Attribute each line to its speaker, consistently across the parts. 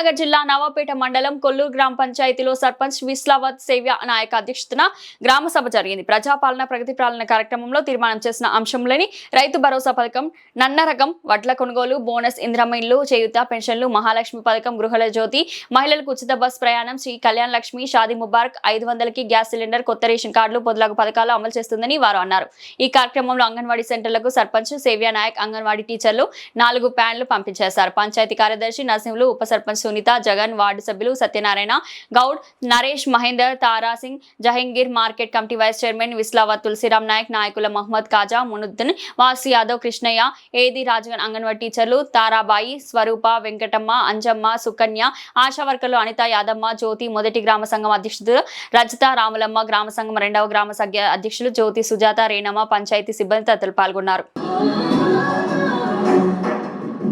Speaker 1: కరీంనగర్ జిల్లా నవాపేట మండలం కొల్లూరు గ్రామ పంచాయతీలో సర్పంచ్ విస్లావత్ సేవ్య నాయక్ అధ్యక్షతన గ్రామ సభ జరిగింది. ప్రజాపాలన ప్రగతి పాలన కార్యక్రమంలో తీర్మానం చేసిన అంశంలోని రైతు భరోసా పథకం, నన్నరకం వడ్ల కొనుగోలు, బోనస్, ఇంద్రమ్మ ఇల్లు, చేయూత, పెన్షన్లు, మహాలక్ష్మి పథకం, గృహల జ్యోతి, మహిళలకు ఉచిత బస్ ప్రయాణం, శ్రీ కళ్యాణ్ లక్ష్మి, షాదీ ముబారక్, 500కి గ్యాస్ సిలిండర్, కొత్త రేషన్ కార్డులు మొదలగు పథకాలు అమలు చేస్తుందని వారు అన్నారు. ఈ కార్యక్రమంలో అంగన్వాడీ సెంటర్లకు సర్పంచ్ సేవ్య నాయక్, అంగన్వాడీ టీచర్లు 4 ప్యాన్లు పంపించేశారు. పంచాయతీ కార్యదర్శి నరసింహులు, ఉప సర్పంచ్ సునీత, జగన్, వార్డు సభ్యులు Satyanarayana Goud, Naresh, Mahender, Tara Singh, Jahangir, market committee vice chairman Vislavath, Tulasiram Nayak, నాయకుల మహమ్మద్ కాజా, మునుద్దీన్, వాసి యాదవ్, కృష్ణయ్య, ఏది రాజగన్, అంగన్వాడీ టీచర్లు తారాబాయి, స్వరూప, వెంకటమ్మ, అంజమ్మ, సుకన్య, ఆశా వర్కర్లు అనిత, యాదమ్మ, జ్యోతి, మొదటి గ్రామ సంఘం అధ్యక్షుడు రజిత, రాములమ్మ, గ్రామ సంఘం 2వ గ్రామ సంఘ అధ్యక్షులు జ్యోతి, సుజాత, రేణమ్మ, పంచాయతీ సిబ్బంది తదితరులు పాల్గొన్నారు.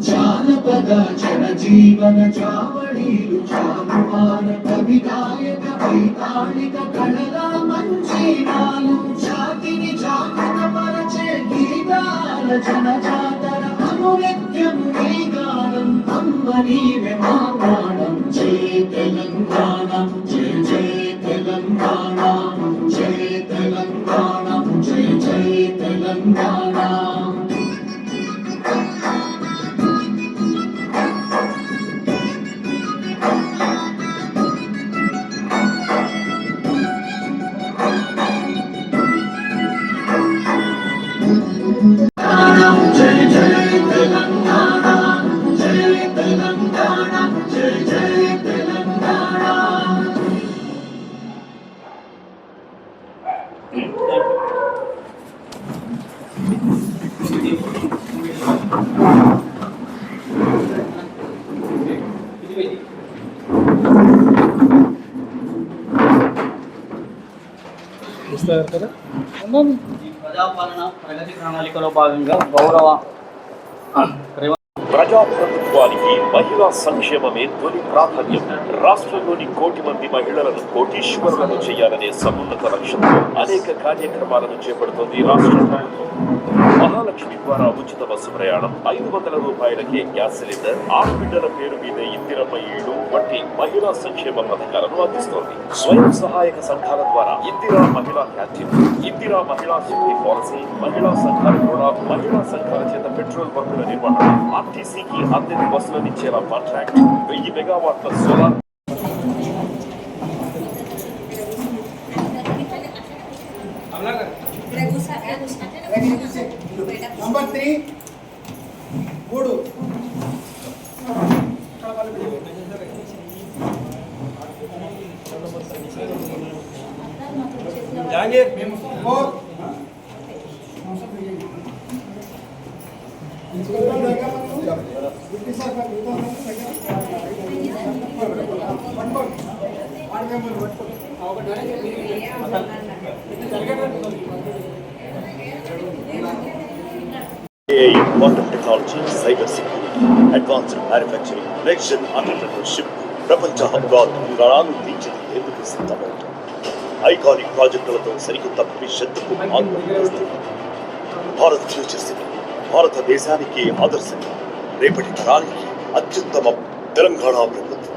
Speaker 2: జానపద జనజీవన చావడీలు చాలువాన కవిగాయక వైతాళిక కళల మంచీనాలు జాతిని జాగృతపరచే గీతాల జనజాతర అనునిత్యం నీ గానం అమ్మ నీవే మా ప్రాణం. జయ తెలంగాణ, జయ జయ తెలంగాణ, జయ తెలంగాణ, జయ జయ తెలంగాణ.
Speaker 3: ప్రజాపాలన ప్రగతి ప్రణాళికలో భాగంగా గౌరవ
Speaker 4: ప్రజాప్రభుత్వానికి మహిళా సంక్షేమమే తొలి ప్రాధాన్యం. రాష్ట్రంలోని 1 కోటి మంది మహిళలను కోటీశ్వరులను చేయాలనే సమున్నత లక్ష్యంతో అనేక కార్యక్రమాలను చేపడుతోంది రాష్ట్ర ప్రభుత్వం. మహాలక్ష్మి ద్వారా ఉచిత బస్సు ప్రయాణం, 500 రూపాయలకే గ్యాస్ సిలిండర్, ఆడబిడ్డల పేరు మీద ఇందిరమ్మ ఇళ్లు వంటి మహిళా సంక్షేమ పథకాలను అందిస్తోంది. స్వయం సహాయక సంఘాల ద్వారా ఇందిరా మహిళా క్యాంటీన్, ఇందిరా మహిళా శక్తి పాలసీ, మహిళా సంఘాల రుణాలు, మహిళా సంఘాల చేత పెట్రోల్ బంకుల నిర్వహణ, ఆర్టీసీకి అద్దె బస్సులనిచ్చేలా కాంట్రాక్ట్, 1000 మెగావాట్ల solar.
Speaker 5: Number 3 Gudu Jangir 4
Speaker 4: AI, quantum technology, cyber security, advanced manufacturing, next-gen entrepreneurship, ప్రపంచ హబ్గా తెలంగాణను తీర్చిదిద్దేందుకు సిద్ధమవుతుంది. ఐకానిక్ ప్రాజెక్టులతో సరికొత్త భవిష్యత్తుకు ఆత్మనిర్భరస్తుంది. భారత్ ఫ్యూచర్ సిటీ, భారతదేశానికి ఆదర్శంగా, రేపటి తరానికి అత్యుత్తమ తెలంగాణ ప్రభుత్వం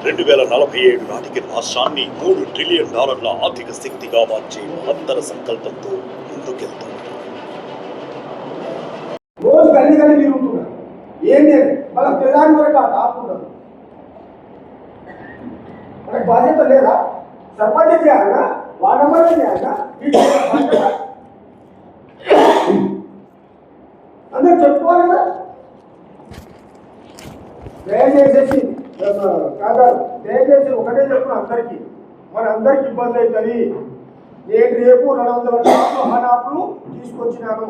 Speaker 4: 2047 నాటికి రాష్ట్రాన్ని $3 ట్రిలియన్ ఆర్థిక శక్తిగా మార్చే మహత్తర సంకల్పంతో ముందుకెళ్తుంది.
Speaker 5: రోజు గల్లి గల్లి తిరుగుతున్నారు. ఏంటి వాళ్ళ పిల్లలు వరకు ఆపుతున్నారు. మనకు బాధ్యత లేదా? సర్పంచ్ చేయాలన్నా, వార్డు మెంబర్ చేయాలన్నా, అందరూ చెప్పుకోవాలి కదా. దయచేసి దయచేసి ఒకటే చెప్పిన అందరికీ, మన అందరికి ఇబ్బంది అవుతుంది. నేను రేపు 200 హానాపులు తీసుకొచ్చినాను.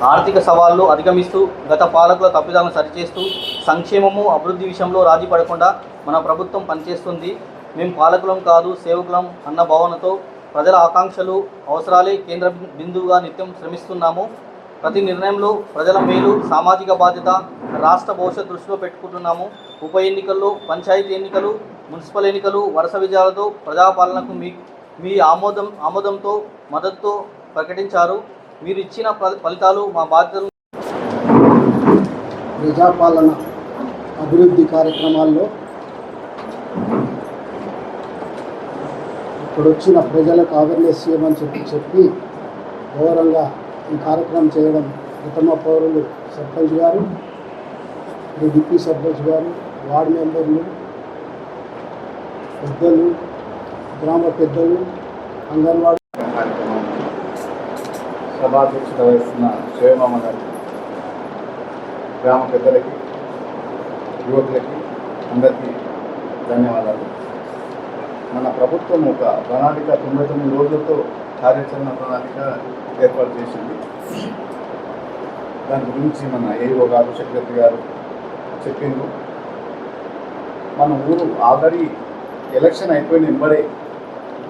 Speaker 3: ఆర్థిక సవాళ్లు అధిగమిస్తూ గత పాలకుల తప్పిదాలను సరిచేస్తూ సంక్షేమము అభివృద్ధి విషయంలో రాజీ పడకుండా మన ప్రభుత్వం పనిచేస్తుంది. మేము పాలకులం కాదు, సేవకులం అన్న భావనతో ప్రజల ఆకాంక్షలు, అవసరాలే కేంద్ర బిందువుగా నిత్యం శ్రమిస్తున్నాము. ప్రతి నిర్ణయంలో ప్రజల మేలు, సామాజిక బాధ్యత, రాష్ట్ర భవిష్యత్ దృష్టిలో పెట్టుకుంటున్నాము. ఉప ఎన్నికల్లో, పంచాయతీ ఎన్నికలు, మున్సిపల్ ఎన్నికలు వరుస విజయాలతో ప్రజాపాలనకు మీ ఆమోదంతో మద్దతుతో ప్రకటించారు. మీరు ఇచ్చిన ఫలితాలు మా బాధ్యతలు.
Speaker 5: ప్రజాపాలన
Speaker 6: అభివృద్ధి కార్యక్రమాల్లో ఇప్పుడు వచ్చిన ప్రజలకు అవేర్నెస్ చేయమని చెప్పి గౌరవంగా ఈ కార్యక్రమం చేయడం ఉత్తమ పౌరులు సర్పంచ్ గారు, డిప్యూటీ సర్పంచ్ గారు, వార్డు మెంబర్లు, పెద్దలు, గ్రామ పెద్దలు, అంగన్వాడీ
Speaker 7: కార్యక్రమం సభాధ్యక్షత వహిస్తున్న శివమామ గారు, గ్రామ పెద్దలకి, యువకులకి అందరికీ ధన్యవాదాలు. మన ప్రభుత్వం ఒక ప్రణాళిక 99 రోజులతో కార్యాచరణ ప్రణాళిక ఏర్పాటు చేసింది. దాని గురించి మన ఏఓ గారు, సెక్రటరీ గారు చెప్పిండ్రు. మన ఊరు ఆల్రెడీ ఎలక్షన్ అయిపోయిన వెంబడే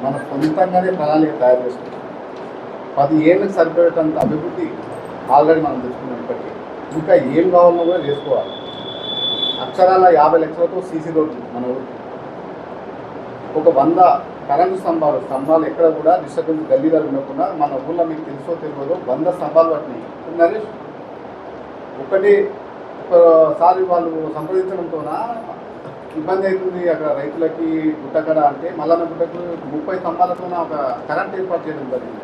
Speaker 7: మన సొంతంగానే ప్రణాళిక తయారు చేసుకుంటాం. 10 ఏళ్ళకి సరిపోయేటంత అభివృద్ధి ఆల్రెడీ మనం తెచ్చుకున్నాం. ఇప్పటికీ ఇంకా ఏం కావాలన్నా కూడా చేసుకోవాలి. అక్షరాల 50 లక్షలతో సీసీ రోడ్లు మన ఊరికి, ఒక 100 కరెంటు స్తంభాలు ఎక్కడ కూడా డిస్టర్బెన్స్ గల్లీలో ఉండకుండా మన ఊళ్ళో మీకు తెలుసో తెలియదో 100 స్తంభాలు పట్టినాయి. నరేష్ ఒకసారి వాళ్ళు సంప్రదించడంతో ఇబ్బంది అవుతుంది అక్కడ రైతులకి గుట్టకడ అంటే మల్లన్న గుట్టకు 30 స్తంభాలతో ఒక కరెంట్ ఏర్పాటు చేయడం జరిగింది.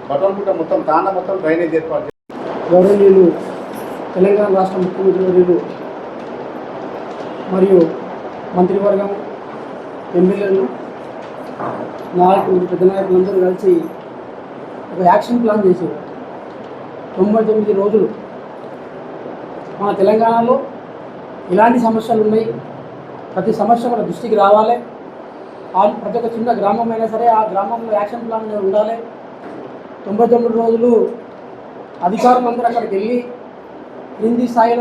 Speaker 7: బటన్ గుట్ట మొత్తం తాండ మొత్తం డ్రైనేజ్ ఏర్పాటు
Speaker 6: గౌరవనీయులు తెలంగాణ రాష్ట్ర ముఖ్యమంత్రి వర్యులు మరియు మంత్రివర్గం, ఎమ్మెల్యేలు, నాయకులు, పెద్ద నాయకులందరూ కలిసి ఒక యాక్షన్ ప్లాన్ చేశారు. 99 రోజులు మన తెలంగాణలో ఇలాంటి సమస్యలు ఉన్నాయి, ప్రతి సమస్య మన దృష్టికి రావాలి. ప్రతి ఒక్క చిన్న గ్రామం అయినా సరే ఆ గ్రామంలో యాక్షన్ ప్లాన్ ఉండాలి. 99 రోజులు అధికారులందరూ అక్కడికి వెళ్ళి క్రింది స్థాయిలో